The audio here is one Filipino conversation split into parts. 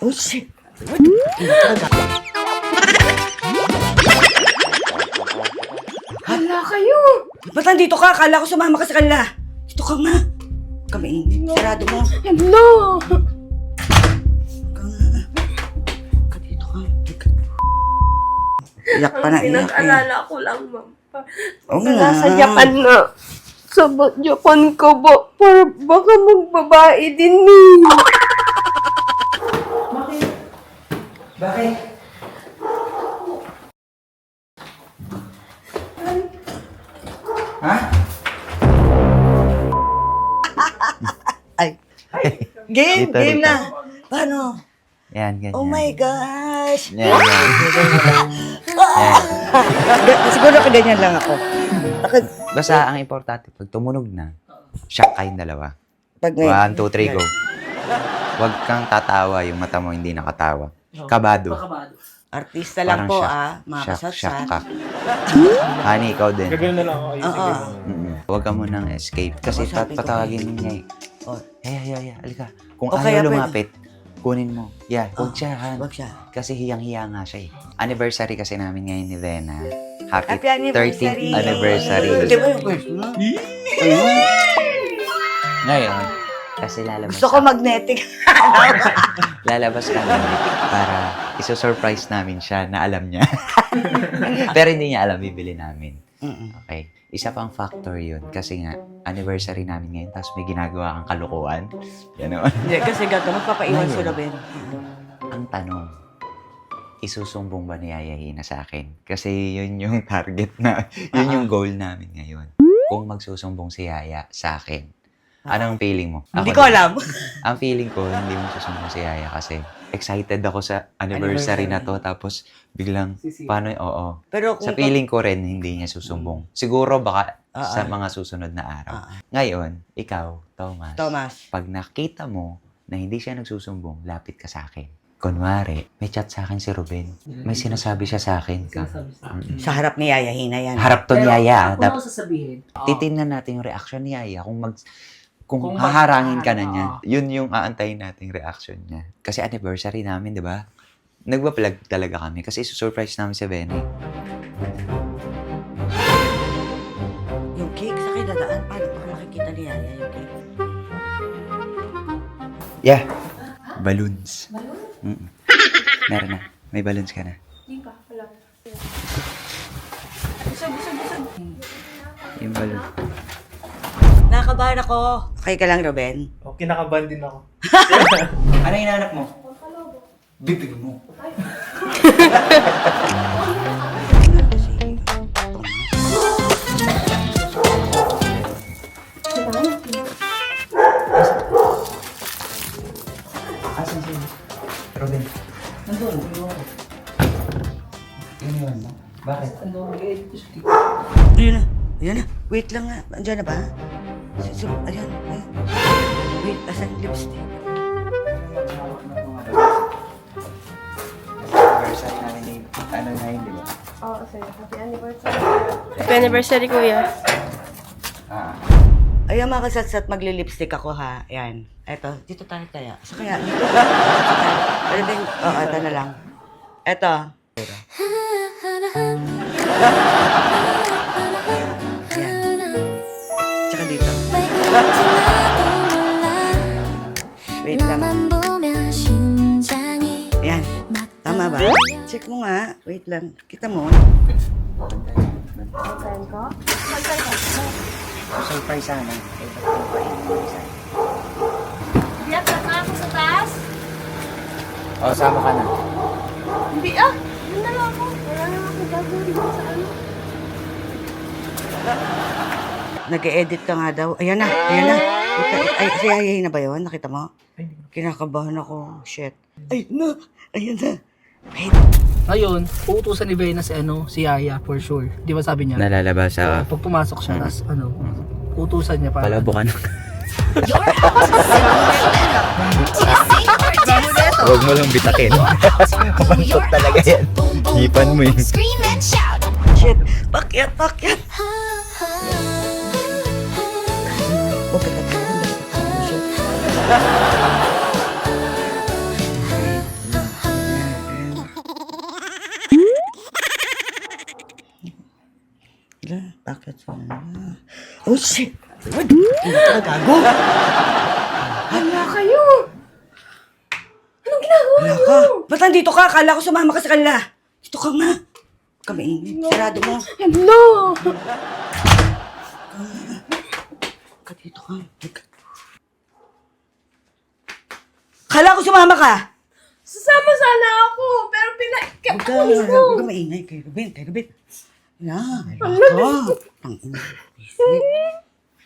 Oh, shit. Hala kayo! Ba't nandito ka? Akala ko sumama ka sa kanila. Dito ka nga. Kami, sarado mo. Hello! Ka dito ka. Iyak pa na, iyak eh. Pinag-alala ko lang, ma'am. Oo Wala nga. sa Japan na. Sa Japan ka ba? Para baka magbabae din eh. Bakit? Ha? Ay. Game, Dito, game dito. na. Paano? Yan, ganyan. Oh my gosh. Yan, yan. Siguro kaganyan lang ako. Basta ang importante, pag tumunog na, shock kayong dalawa. Pag 1, 2, 3, go. Huwag kang tatawa, yung mata mo hindi nakatawa. Kabado. Artista lang Parang po shock. mga Shock kasatsan. ka. Honey, ikaw din. Gagano na lang ako. Oo. Huwag ka munang escape. Kasi Oo, sabi ko. patawagin niya eh. Oh, Hey, alika. Kung O kaya ayaw lumapit, kunin mo. Yeah, huwag siya, Han. wag siya. Kasi hiyang-hiya nga siya eh. Anniversary kasi namin ngayon ni Vena. Happy Happy anniversary. 13th anniversary. Di ba yung first mo? Ngayon, kasi lalabas Gusto ko magnetic. lalabas kami para iso-surprise namin siya na alam niya. Pero hindi niya alam, bibili namin. Okay. Isa pang factor yun. Kasi nga, anniversary namin ngayon, tapos may ginagawa kang kalukuhan. Yan naman. Hindi, kasi gato, magpapaiwan si Robin. Ang tanong, isusumbong ba ni Yaya Hina sa akin? Kasi yun yung target na, yun yung goal namin ngayon. Kung magsusumbong si Yaya sa akin, anong feeling mo? Hindi Ako ko din. alam. Ang feeling ko, hindi mo susumbong si Yaya kasi excited ako sa anniversary na to. Tapos biglang, paano, oo. Pero kung Sa feeling ko rin, hindi niya susumbong. Siguro baka sa mga susunod na araw. Ngayon, ikaw, Thomas. pag nakita mo na hindi siya nagsusumbong, lapit ka sa akin. Kunwari, may chat sa akin si Ruben. May sinasabi siya sa akin. Sa harap ni Yaya Hina yan. Harap to ni Yaya. Kung ako sasabihin, Titingnan natin yung reaction ni Yaya. Kung Kung haharangin ka na mag- niya, yun yung aantayin nating reaction niya. Kasi anniversary namin, di ba? Nagpa-plug talaga kami kasi surprise namin si Benny. Yung cake sa kidadaan, paano pa makikita ni Yaya yung cake? Yeah. Balloons. Balloons? Meron na. May balloons ka na. Hindi pa, wala. Yung balloon. Nakakabahan ako. Okay ka lang, Robin? Oh, kinakabahan din ako. Ano hinahanap mo? Bibig mo. Asan si Robin? nandun, Iniwan mo? Bakit? nag-edit ko siya. Ayun na. Ayun na. Wait lang nga. Andiyan na ba? Ayan. Wait, asan yung lipstick? Anniversary namin ni ano na yun, di ba? Oo, sir. Happy anniversary. Happy anniversary, kuya. Ayan mga kasatsat, magli-lipstick ako ha. Ayan. Eto, dito tayo kaya. So kaya, pero din, eto na lang. Eto. Ayan. Tsaka dito. Wait lang. Ayan. Tama ba? Check mo nga. Wait lang. Kita mo? Friend ko? Surprise sana. Biyak na ako sa taas? O, sama ka na. Hindi ah! Yun na lang ako. Wala na ako gagawin sa ano. Nag-edit ka nga daw. Ayan na. Ayan na. Ay, si Yaya na ba yun? Nakita mo? Kinakabahan ako. Shit. Ay, no. Ayan na. Wait. Ngayon, uutusan ni Vena si Yaya for sure. Di ba sabi niya? Nalalabas ako. Pag pumasok siya, tas utusan niya para. Palabo ka na. Huwag mo lang bitakin. Kapantot talaga yan. Hipan mo yun. Shit. Pakyat, pakyat. Oh, pagkataon. Shit. Oh, shit! What? Ano ka, gago? Hala kayo! Anong ginagawa Wala niyo? ka. Ba't nandito ka? Akala ko sumama ka sa kanila. Dito ka nga. Kami ingin. Sarado mo. Hello! Ka dito ka. Akala ko sumama ka. Sasama sana ako, pero Huwag ka. pinakapulis mo. Huwag ka maingay kay Ruben. Kay Ruben. Wala ka. Tangina.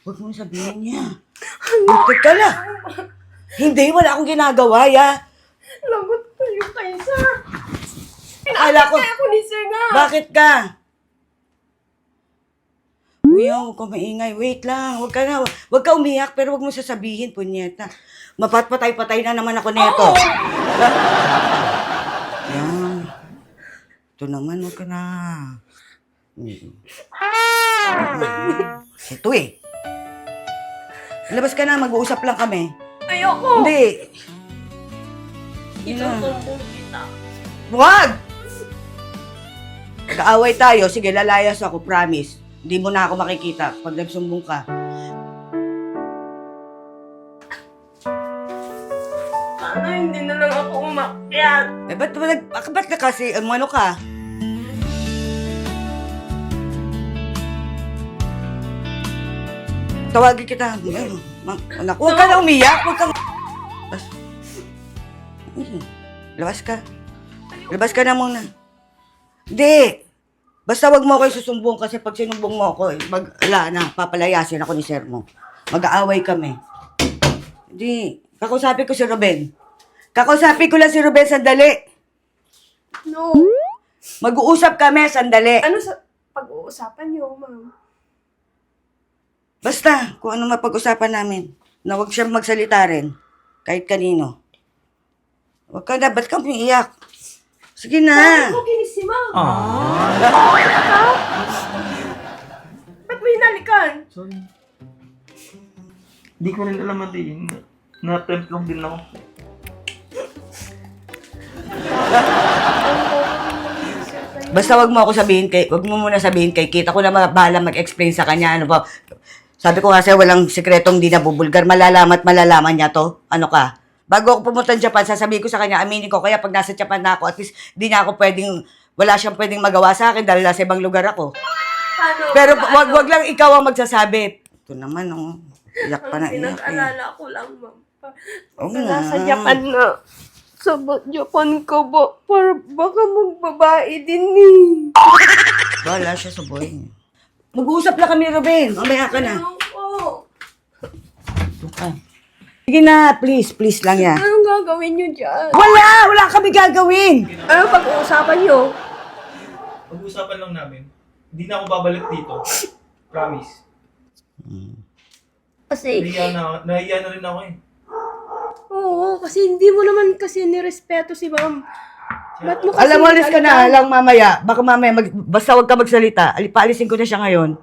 Huwag mo sabihin niya. Huwag ka lang. Hindi, wala akong ginagawa, ya. Lagot kayo kay sir. Akala ko. Pinakit ako ni sir nga. Bakit ka? Uyaw, huwag ka maingay. Wait lang. Huwag ka umiyak, pero huwag mo sasabihin, punyeta. Mapatpatay-patay na naman ako neto. Yan. Ito naman, huwag ka na. Ito eh. Labas ka na, mag-uusap lang kami. Ayoko. Hindi. Isusumbong kita. Huwag! Kaaway tayo, sige, lalayas ako, promise. Hindi mo na ako makikita pag nagsumbong ka. Sana hindi na lang ako umakyat. Eh, ba't ka kasi, ano ka? Tawagin kita. Anak, huwag ka na umiyak. Huwag ka. Labas ka. Labas ka na muna. Hindi. Basta wag mo ako susumbong kasi pag sinumbong mo ako, wala na, papalayasin ako ni sir mo. Mag-aaway kami. Hindi. Kakausapin ko si Ruben. Kakausapin ko lang si Ruben, sandali. No. Mag-uusap kami, sandali. Ano sa pag-uusapan niyo, ma'am? Basta, kung ano mapag-usapan namin, na huwag siyang magsalita rin, kahit kanino. Huwag ka na, ba't ka umiiyak? Sige na. Bakit mo kinis si ma'am? Ah. Ba't mo hinalikan? Sorry. Hindi ko rin alam din. Na-attempt lang din ako. Basta wag mo ako sabihin kay, wag mo muna sabihin kay Kita ko na bahala mag-explain sa kanya, ano ba. Sabi ko kasi walang sikretong di nabubulgar, malalaman niya to. Ano ka? Bago ako pumunta ng Japan, sasabihin ko sa kanya, aminin ko, kaya pag nasa Japan na ako, at least di na ako pwedeng, wala siyang pwedeng magawa sa akin dahil nasa ibang lugar ako. Paano? Pero wag lang ikaw ang magsasabi. Ito naman, oh. Iyak pa na iyak. Pinag-alala ko lang, ma'am. Oo Pag nga. nasa Japan na. Sa Japan ka ba? Para baka magbabae din eh. Wala siya sa buhay niya. Mag-uusap lang kami, Ruben. Mamaya ka na. Ayoko. Sige na, please. Please lang yan. Anong gagawin niyo dyan? Wala kami gagawin. Ano pag-uusapan niyo? Pag-usapan lang namin. Hindi na ako babalik dito. Promise. Kasi, Nahiya na rin ako eh. oo, kasi hindi mo naman kasi nirespeto si ma'am. Ba't mo kasi Alam mo, alis ka na nilalikan? lang mamaya. Baka mamaya, basta wag ka magsalita. Paalisin ko na siya ngayon.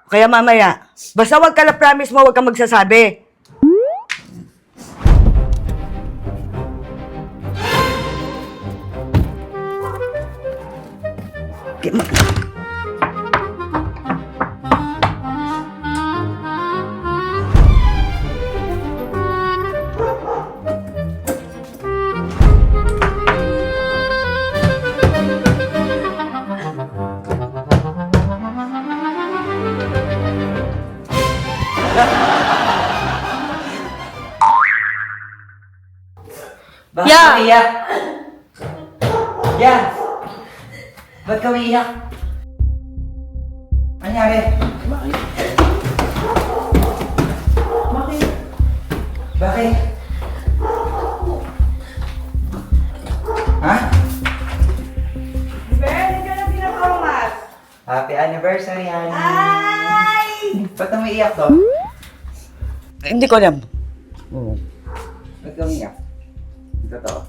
Kaya mamaya, basta wag ka na promise mo, wag ka magsasabi. Bakit Yeah. ka umiyak? Yeah. Ba't ka umiyak? Anyari? Bakit? Ha? Ben, hindi ka na pinakamas. Happy anniversary, honey. Ay! Ba't ka umiiyak to? Hindi ko alam. Oo. Ba't ka umiiyak? Totoo.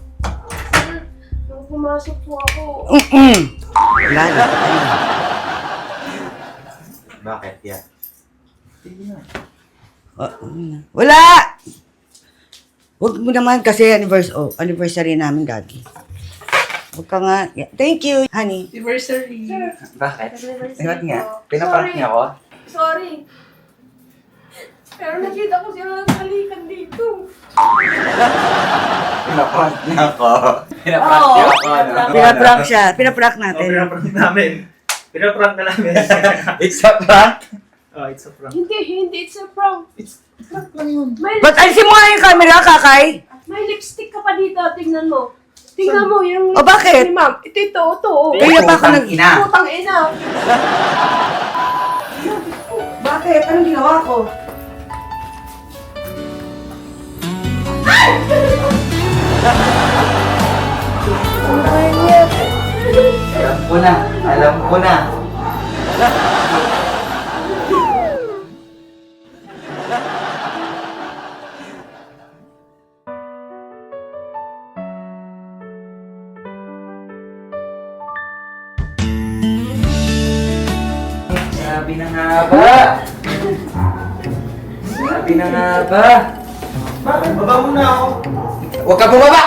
Nung pumasok po ako, Wala na. Bakit? Yeah. Wala! Huwag mo naman kasi anniversary namin, Gagi. Huwag ka nga. Thank you, honey. Anniversary. Bakit? Bakit nga? Pinaprank niya ako? Sorry. Pero nakita ko siya nakalikan dito. Pinaprank niya ako. Pinaprank siya. Pinaprank natin. Pinaprank namin. Pinaprank na namin. It's a prank? Oh, it's a prank. Hindi, it's a prank. Prank lang yun. Ba't alisin mo nga yung camera, Kakay? May lipstick ka pa dito, tingnan mo. Tingnan mo yung O, bakit? ni ma'am. Ito. Kaya ba ka nag... Ina. Putang ina. Bakit? Anong ginawa ko? Alam ko na. Alam ko na. Sabi na nga ba? Sabi na nga ba? Bakit? Baba muna ako. Huwag ka bumaba!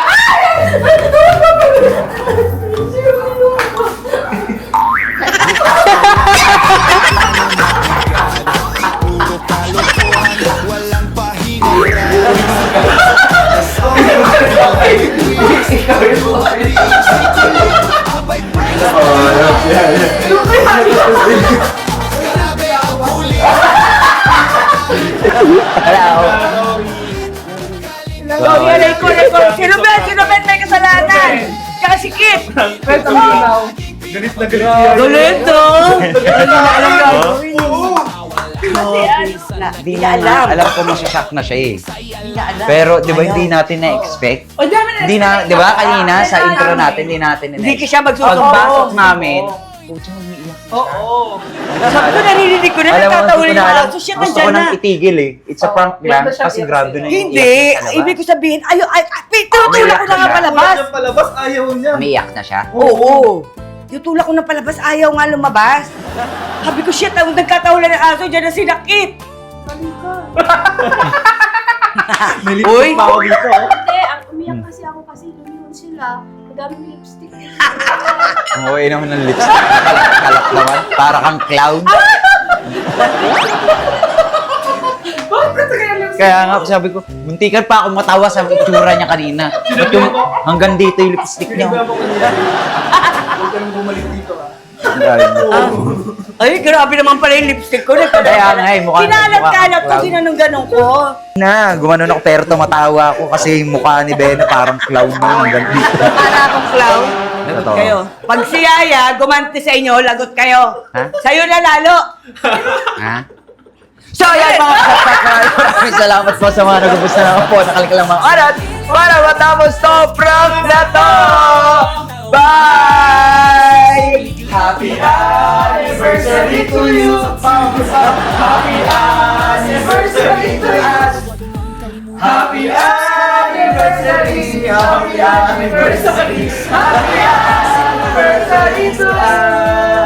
Sorry, record. Sino ba may kasalanan? Kasikip! Galit na galit yan. Galit, oh! Alam gagawin. Di na alam. Alam ko masashock na siya eh. Pero di ba hindi natin na-expect? Hindi na, di ba kanina sa intro natin, hindi natin Hindi ka na-expect. siya magsusumba. Pagpasok namin, Oo. Sabi ko, narinig ko na alam mo, nagtatawin hindi ko yung na alam. aso. Siya Gusto ko nandyan na. nang itigil eh. It's a prank lang kasi grabe na yung Hindi. iyak niya sa labas. Ibig ko sabihin, tutulak ko na nga palabas. Siya palabas, ayaw niya. Umiiyak na siya. Oo. Tutulak ko na palabas, ayaw nga lumabas. Sabi ko, shit, ang nagkatahulan ng aso, dyan na sinakit. May Uy. lipstick pa ako dito. Hindi, umiyak kasi ako kasi lumiyon sila. Madaming lipstick. Umuwi naman ng lipstick. Kalak naman. Para kang clown. Kaya nga, sabi ko, muntikan pa ako matawa sa itsura niya kanina. Ba't yung hanggang dito yung lipstick niya? Pinagba mo kanina. Huwag ka nang bumalik dito ah. Ay, grabe naman pala yung lipstick ko. Kaya nga eh, mukha Kinalat-kalat ko, clown. ginanong-ganong ko. Na, gumanon ako pero tumatawa ako kasi yung mukha ni Bena parang clown na hanggang dito. Para akong clown. Lagot Totoo. kayo. Pag si Yaya, gumanti sa inyo, lagot kayo. Ha? Sa'yo na lalo. Ha? So, yan mga Maraming salamat po sa mga nagugustuhan naman po. Nakalik lang mga oras para matapos to prank na to! Bye! Happy anniversary to you! Happy anniversary to us! Happy anniversary! Happy anniversary! Happy anniversary to us!